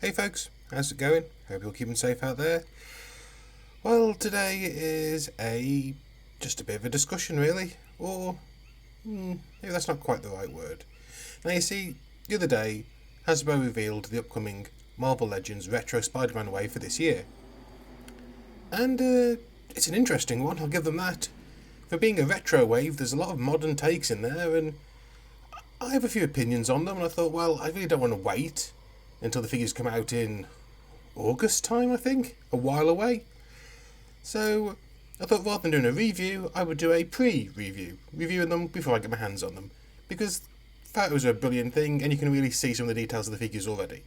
Hey folks, how's it going? Hope you're keeping safe out there. Well, today is just a bit of a discussion really, or maybe that's not quite the right word. Now you see, the other day, Hasbro revealed the upcoming Marvel Legends Retro Spider-Man wave for this year. And it's an interesting one, I'll give them that. For being a retro wave, there's a lot of modern takes in there, and I have a few opinions on them, and I thought, well, I really don't want to wait until the figures come out in August time, I think, a while away. So I thought rather than doing a review, I would do a pre-review, reviewing them before I get my hands on them, because photos are a brilliant thing and you can really see some of the details of the figures already.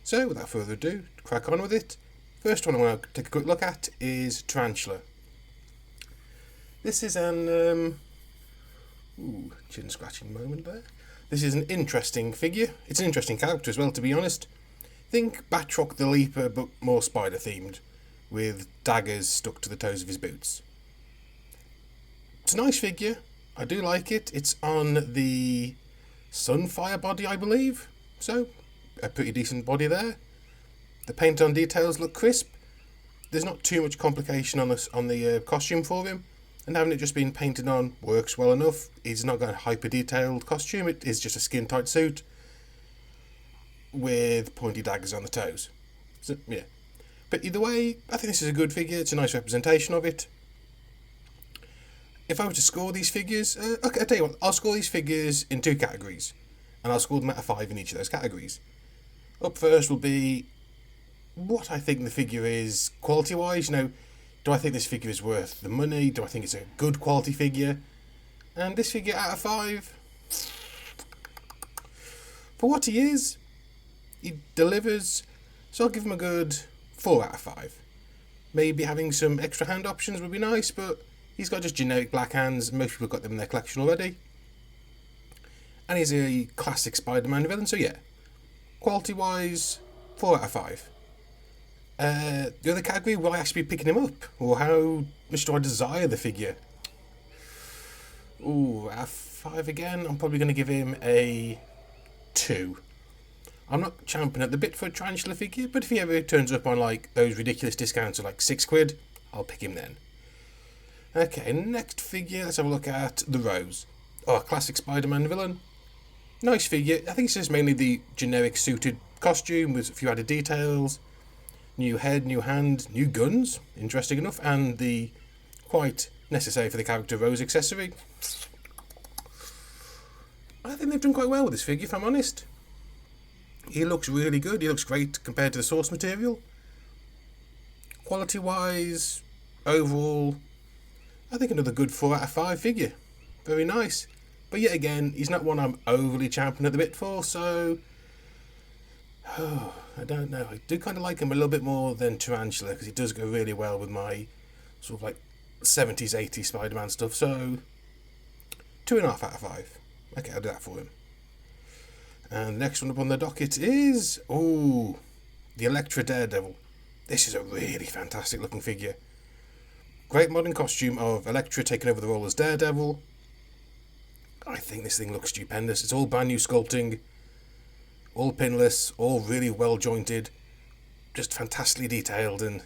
So without further ado, crack on with it. First one I want to take a quick look at is Tarantella. This is an chin scratching moment there. This is an interesting figure. It's an interesting character as well, to be honest. Think Batroc the Leaper, but more spider themed, with daggers stuck to the toes of his boots. It's a nice figure. I do like it. It's on the Sunfire body, I believe. So, a pretty decent body there. The paint on details look crisp. There's not too much complication on the costume for him. And having it just been painted on works well enough. He's not got a hyper detailed costume, it is just a skin tight suit with pointy daggers on the toes. So, yeah. But either way, I think this is a good figure, it's a nice representation of it. If I were to score these figures, okay, I'll tell you what, I'll score these figures in two categories. And I'll score them out of 5 in each of those categories. Up first will be what I think the figure is quality wise, do I think this figure is worth the money? Do I think it's a good quality figure? And this figure out of 5, for what he is, he delivers, so I'll give him a good 4 out of 5. Maybe having some extra hand options would be nice, but he's got just generic black hands, most people have got them in their collection already. And he's a classic Spider-Man villain, so yeah, quality wise, 4 out of 5. The other category, will I actually be picking him up? Or how much do I desire the figure? Ooh, out of 5 again, I'm probably going to give him a 2. I'm not champing at the bit for a Tarantella figure, but if he ever turns up on like those ridiculous discounts of like £6, I'll pick him then. Okay, next figure, let's have a look at the Rose. Oh, a classic Spider-Man villain. Nice figure. I think it's just mainly the generic suited costume with a few added details. New head, new hand, new guns, interesting enough, and the quite necessary for the character Rose accessory. I think they've done quite well with this figure, if I'm honest. He looks really good, he looks great compared to the source material. Quality wise, overall, I think another good 4 out of 5 figure. Very nice. But yet again, he's not one I'm overly champing at the bit for, so I don't know. I do kind of like him a little bit more than Tarantella because he does go really well with my sort of like 70s, 80s Spider-Man stuff. So 2.5 out of 5. Okay, I'll do that for him. And the next one up on the docket is the Elektra Daredevil. This is a really fantastic looking figure. Great modern costume of Elektra taking over the role as Daredevil. I think this thing looks stupendous. It's all brand new sculpting. All pinless, all really well jointed, just fantastically detailed, and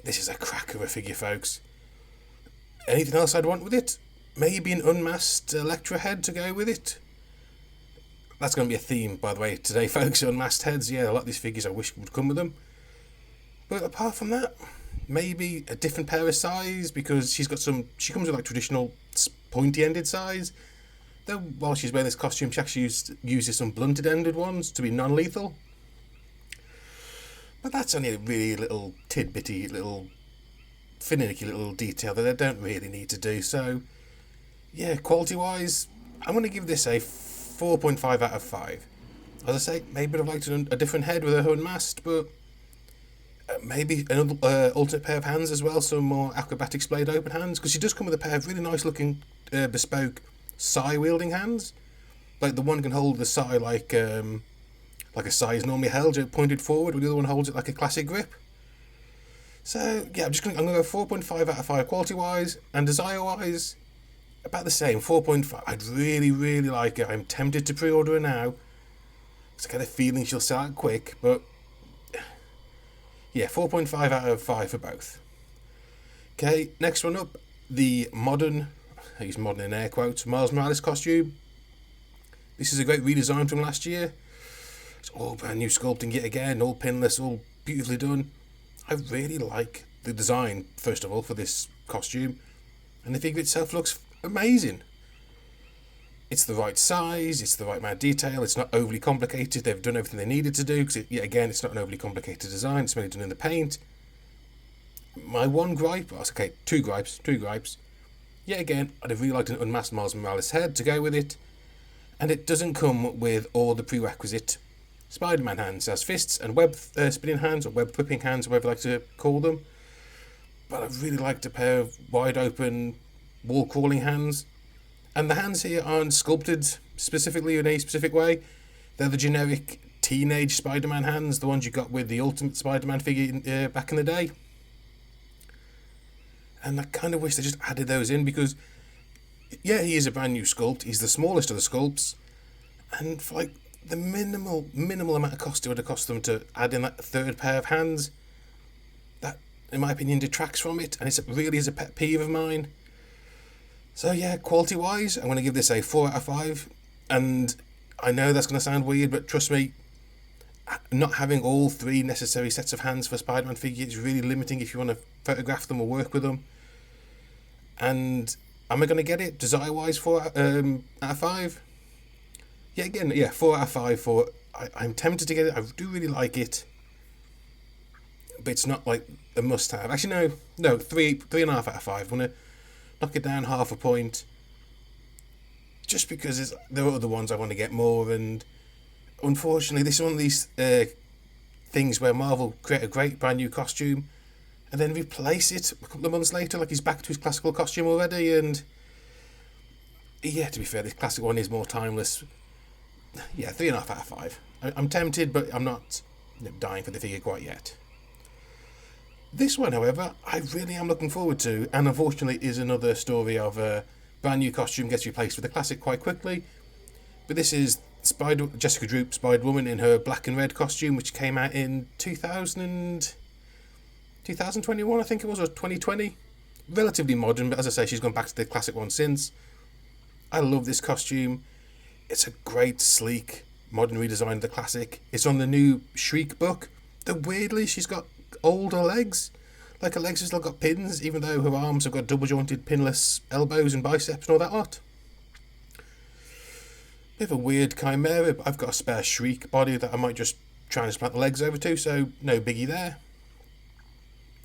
this is a cracker of a figure, folks. Anything else I'd want with it? Maybe an unmasked Elektra head to go with it. That's going to be a theme, by the way, today, folks, unmasked heads. Yeah, a lot of these figures I wish would come with them. But apart from that, maybe a different pair of size, because she comes with like traditional pointy-ended size. Though while she's wearing this costume, she actually uses some blunted-ended ones to be non-lethal. But that's only a really little tidbitty, little finicky little detail that I don't really need to do. So, yeah, quality-wise, I'm going to give this a 4.5 out of 5. As I say, maybe I'd like a different head with her unmasked, but maybe another alternate pair of hands as well, some more acrobatic splayed open hands, because she does come with a pair of really nice-looking bespoke sai wielding hands. Like the one can hold the sai like a sai is normally held, pointed forward, while the other one holds it like a classic grip. So yeah, I'm gonna go 4.5 out of 5 quality wise, and desire wise, about the same, 4.5. I'd really like it. I'm tempted to pre-order it now, So I get a feeling she'll sell out quick, but yeah, 4.5 out of 5 for both. Okay, next one up, the modern, I use modern in air quotes, Miles Morales costume. This is a great redesign from last year. It's all brand new sculpting yet again, all pinless, all beautifully done. I really like the design, first of all, for this costume, and the figure itself looks amazing. It's the right size, it's the right amount of detail, it's not overly complicated, they've done everything they needed to do, because yet again, it's not an overly complicated design, it's mainly done in the paint. My one gripe, okay, two gripes. Yet again, I'd have really liked an unmasked Miles Morales head to go with it, and it doesn't come with all the prerequisite Spider-Man hands. It has fists and web spinning hands, or web whipping hands, whatever you like to call them. But I'd really liked a pair of wide open wall crawling hands. And the hands here aren't sculpted specifically in a specific way. They're the generic teenage Spider-Man hands, the ones you got with the Ultimate Spider-Man figure back in the day. And I kind of wish they just added those in, because, yeah, he is a brand new sculpt. He's the smallest of the sculpts. And for like the minimal amount of cost it would have cost them to add in that third pair of hands, that, in my opinion, detracts from it. And it really is a pet peeve of mine. So yeah, quality-wise, I'm going to give this a 4 out of 5. And I know that's going to sound weird, but trust me, not having all 3 necessary sets of hands for Spider-Man figure is really limiting if you want to photograph them or work with them. And am I going to get it desire-wise 4 out of 5? Yeah, again, yeah, 4 out of 5 for... I'm tempted to get it. I do really like it, but it's not like a must-have. Actually, no, 3.5 out of 5. I'm going to knock it down half a point, just because there are other ones I want to get more, and unfortunately this is one of these things where Marvel create a great brand new costume and then replace it a couple of months later, like he's back to his classical costume already. And yeah, to be fair, this classic one is more timeless. Yeah, 3.5 out of 5. I'm tempted, but I'm not dying for the figure quite yet. This one, however, I really am looking forward to, and unfortunately is another story of a brand new costume gets replaced with a classic quite quickly. But this is Jessica Drew, Spider-Woman, in her black and red costume, which came out in 2021, I think it was, or 2020. Relatively modern, but as I say, she's gone back to the classic one since. I love this costume. It's a great, sleek, modern redesign of the classic. It's on the new Shriek book. Though weirdly, she's got older legs. Like her legs have still got pins, even though her arms have got double jointed pinless elbows and biceps and all that lot. Bit of a weird chimera, but I've got a spare Shriek body that I might just transplant the legs over to, so no biggie there.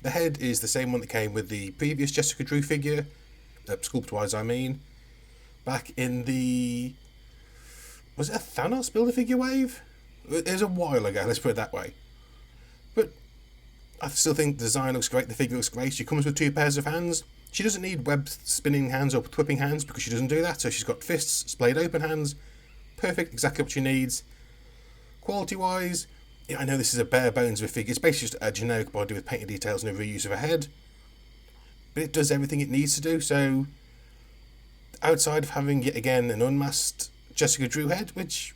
The head is the same one that came with the previous Jessica Drew figure, sculpt-wise I mean, back in the... was it a Thanos Build-A-Figure wave? It was a while ago, let's put it that way. But I still think the design looks great, the figure looks great. She comes with 2 pairs of hands. She doesn't need web spinning hands or whipping hands because she doesn't do that, so she's got fists, splayed open hands. Perfect, exactly what she needs. Quality-wise, yeah, I know this is a bare bones of a figure. It's basically just a generic body with painted details and a reuse of a head. But it does everything it needs to do, so outside of having, yet again, an unmasked Jessica Drew head, which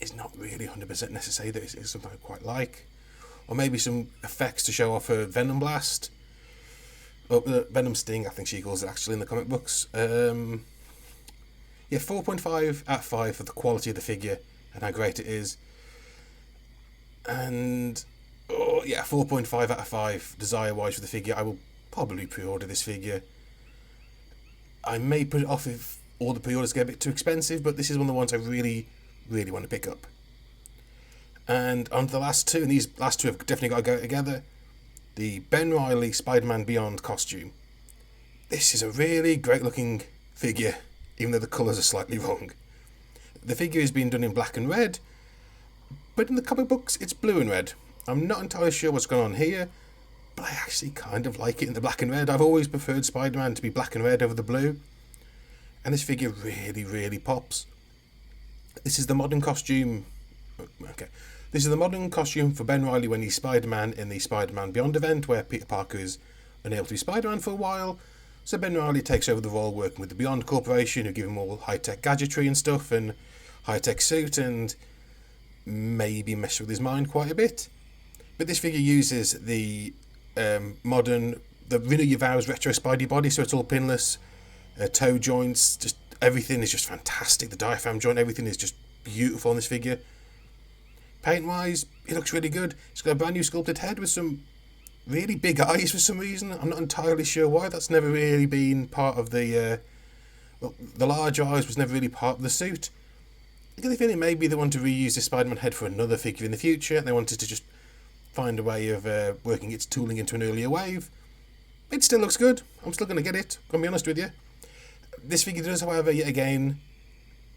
is not really 100% necessary, that is something I quite like. Or maybe some effects to show off her Venom Blast. Or Venom Sting, I think she calls it actually in the comic books. Yeah, 4.5 out of 5 for the quality of the figure and how great it is. And, 4.5 out of 5 desire-wise for the figure. I will probably pre-order this figure. I may put it off if all the pre-orders get a bit too expensive, but this is one of the ones I really, really want to pick up. And on to the last two, and these last two have definitely got to go together. The Ben Reilly Spider-Man Beyond costume. This is a really great looking figure, even though the colours are slightly wrong. The figure is being done in black and red, but in the comic books it's blue and red. I'm not entirely sure what's going on here, but I actually kind of like it in the black and red. I've always preferred Spider-Man to be black and red over the blue, and this figure really, really pops. This is the modern costume. Okay. This is the modern costume for Ben Reilly when he's Spider-Man in the Spider-Man Beyond event, where Peter Parker is unable to be Spider-Man for a while. So Ben Reilly takes over the role working with the Beyond Corporation, who give him all high-tech gadgetry and stuff, and high-tech suit and maybe mess with his mind quite a bit. But this figure uses the Renew Your Vows retro Spidey body, so it's all pinless, toe joints, just everything is just fantastic. The diaphragm joint, everything is just beautiful on this figure. Paint-wise, it looks really good. It's got a brand new sculpted head with some really big eyes for some reason. I'm not entirely sure why. That's never really been part of the larger eyes was never really part of the suit. I get the feeling maybe they want to reuse this Spider-Man head for another figure in the future. They wanted to just find a way of working its tooling into an earlier wave. It still looks good. I'm still going to get it, I'm going to be honest with you. This figure does, however, yet again,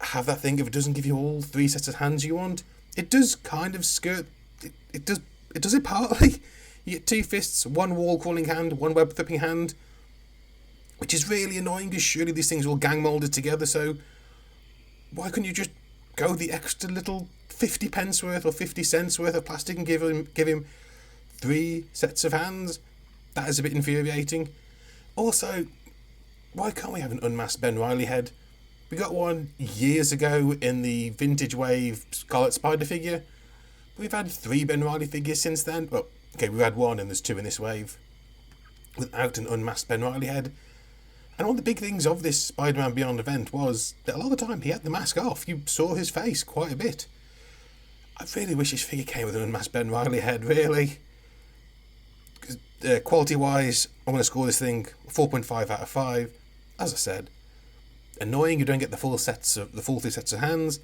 have that thing if it doesn't give you all 3 sets of hands you want. It does kind of skirt... It does it partly. You get 2 fists, 1 wall-crawling hand, 1 web-flipping hand, which is really annoying because surely these things are all gang-moulded together, so why couldn't you just go the extra little 50 pence worth or 50 cents worth of plastic and give him 3 sets of hands? That is a bit infuriating. Also, why can't we have an unmasked Ben Reilly head? We got one years ago in the Vintage Wave Scarlet Spider figure. We've had 3 Ben Reilly figures since then. Well, okay, we've had 1 and there's 2 in this wave without an unmasked Ben Reilly head. And one of the big things of this Spider-Man Beyond event was that a lot of the time he had the mask off. You saw his face quite a bit. I really wish this figure came with an unmasked Ben Reilly head, really. Because quality-wise, I'm going to score this thing 4.5 out of 5. As I said, annoying you don't get the full 3 sets of hands.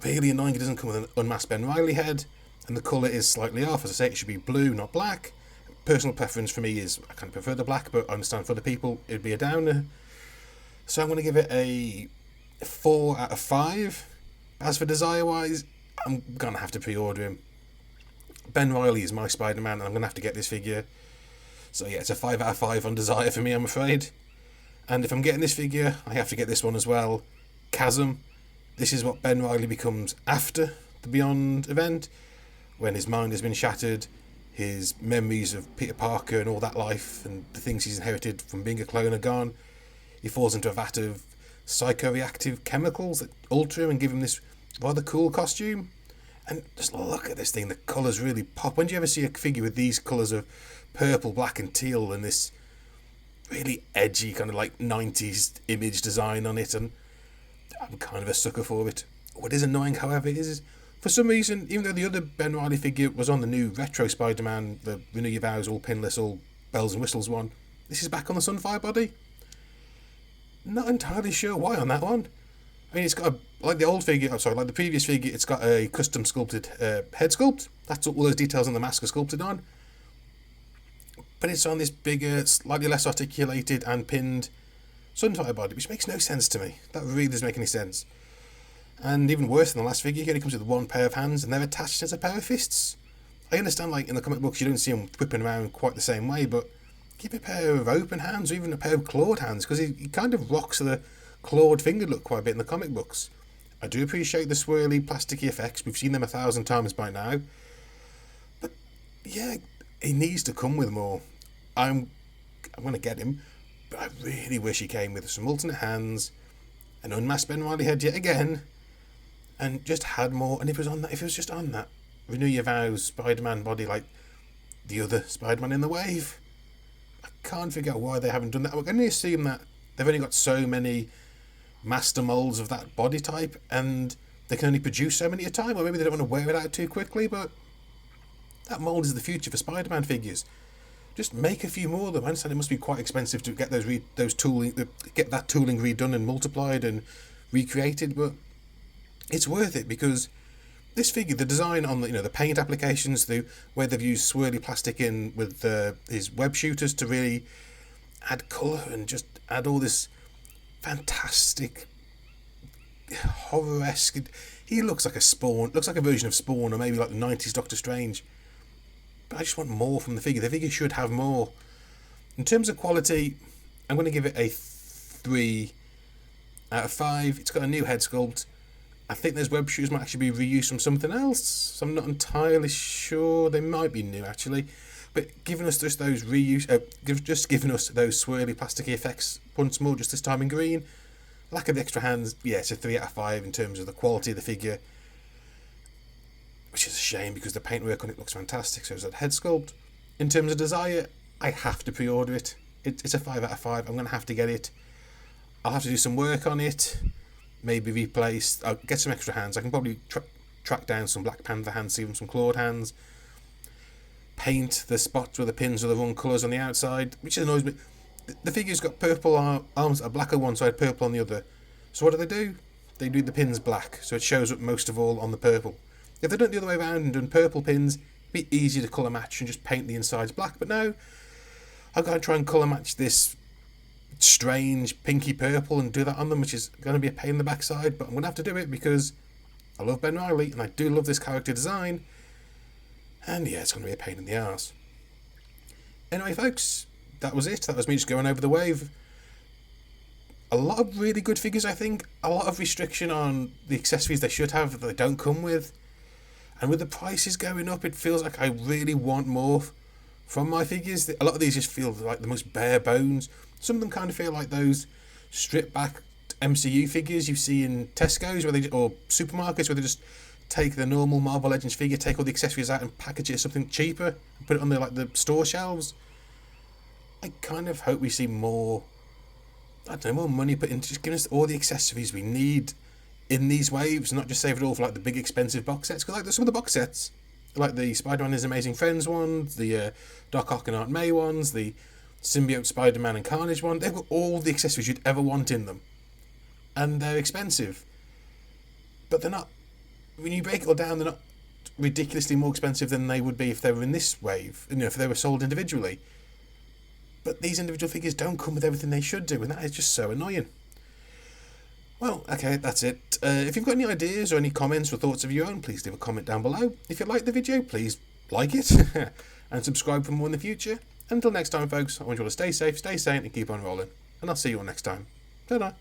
Really annoying it doesn't come with an unmasked Ben Reilly head. And the colour is slightly off. As I say, it should be blue, not black. Personal preference for me is I kind of prefer the black, but I understand for other people it'd be a downer. So I'm going to give it a 4 out of 5. As for desire-wise, I'm going to have to pre-order him. Ben Reilly is my Spider-Man, and I'm going to have to get this figure. So yeah, it's a 5 out of 5 on desire for me, I'm afraid. And if I'm getting this figure, I have to get this one as well. Chasm. This is what Ben Reilly becomes after the Beyond event, when his mind has been shattered, his memories of Peter Parker and all that life and the things he's inherited from being a clone are gone. He falls into a vat of psychoreactive chemicals that alter him and give him this rather cool costume. And just look at this thing, the colours really pop. When do you ever see a figure with these colours of purple, black and teal and this really edgy kind of like 90s image design on it? And I'm kind of a sucker for it. What is annoying, however, is for some reason, even though the other Ben Reilly figure was on the new retro Spider-Man, the Renew Your Vows, all pinless, all bells and whistles one, this is back on the Sunfire body. Not entirely sure why on that one. I mean, it's got like the old figure, like the previous figure, it's got a custom sculpted head sculpt. That's all those details on the mask are sculpted on. But it's on this bigger, slightly less articulated and pinned Sunfire body, which makes no sense to me. That really doesn't make any sense. And even worse than the last figure, he only comes with 1 pair of hands and they're attached as a pair of fists. I understand, like, in the comic books you don't see him whipping around quite the same way, but give a pair of open hands or even a pair of clawed hands, because he kind of rocks the clawed finger look quite a bit in the comic books. I do appreciate the swirly, plasticky effects. We've seen them 1,000 times by now. But, yeah, he needs to come with more. I'm going to get him, but I really wish he came with some alternate hands, an unmasked Ben Reilly head yet again, and just had more. And if it was just on that Renew Your Vows Spider-Man body like the other Spider-Man in the wave, I can't figure out why they haven't done that. We're going to assume that they've only got so many master molds of that body type and they can only produce so many at a time, or maybe they don't want to wear it out too quickly, but that mold is the future for Spider-Man figures. Just make a few more of them. I understand it must be quite expensive to get those tooling, get that tooling redone and multiplied and recreated, but it's worth it because this figure, the design on the paint applications, the way they've used swirly plastic in with his web shooters to really add colour and just add all this fantastic horror-esque. He looks like a version of Spawn, or maybe like the 90s Doctor Strange. But I just want more from the figure. The figure should have more. In terms of quality, I'm going to give it a 3 out of 5. It's got a new head sculpt. I think those web shoes might actually be reused from something else. I'm not entirely sure. They might be new, actually. But giving us just those giving us those swirly plasticky effects once more, just this time in green, Lack of the extra hands, yeah, it's a 3 out of 5 in terms of the quality of the figure, which is a shame because the paintwork on it looks fantastic. So is that head sculpt. In terms of desire, I have to pre-order it. It's a 5 out of 5. I'm going to have to get it. I'll have to do some work on it. Maybe replace. I'll get some extra hands. I can probably track down some Black Panther hands, even some clawed hands. Paint the spots where the pins are the wrong colours on the outside, which annoys me. The figure's got purple arms, a black on one side, purple on the other. So what do? They do the pins black, so it shows up most of all on the purple. If they done it the other way around and done purple pins, it'd be easy to colour match and just paint the insides black. But no, I've got to try and colour match this strange pinky purple and do that on them, which is going to be a pain in the backside. But I'm going to have to do it because I love Ben Reilly and I do love this character design. And yeah, it's going to be a pain in the arse. Anyway, folks, that was it. That was me just going over the wave. A lot of really good figures, I think. A lot of restriction on the accessories they should have that they don't come with. And with the prices going up, it feels like I really want more from my figures. A lot of these just feel like the most bare bones. Some of them kind of feel like those stripped back MCU figures you see in Tesco's or supermarkets where they just take the normal Marvel Legends figure, take all the accessories out and package it as something cheaper and put it on the store shelves. I kind of hope we see more, more money put into just giving us all the accessories we need in these waves, not just save it all for like the big expensive box sets. Because like some of the box sets, like the Spider-Man and His Amazing Friends ones, the Doc Ock and Aunt May ones, the Symbiote Spider-Man and Carnage one, they've got all the accessories you'd ever want in them. And they're expensive. But they're not, when you break it all down, they're not ridiculously more expensive than they would be if they were in this wave, if they were sold individually. But these individual figures don't come with everything they should do, and that is just so annoying. Well, okay, that's it. If you've got any ideas or any comments or thoughts of your own, please leave a comment down below. If you like the video, please like it and subscribe for more in the future. Until next time, folks, I want you all to stay safe, stay sane, and keep on rolling. And I'll see you all next time. Ta-da!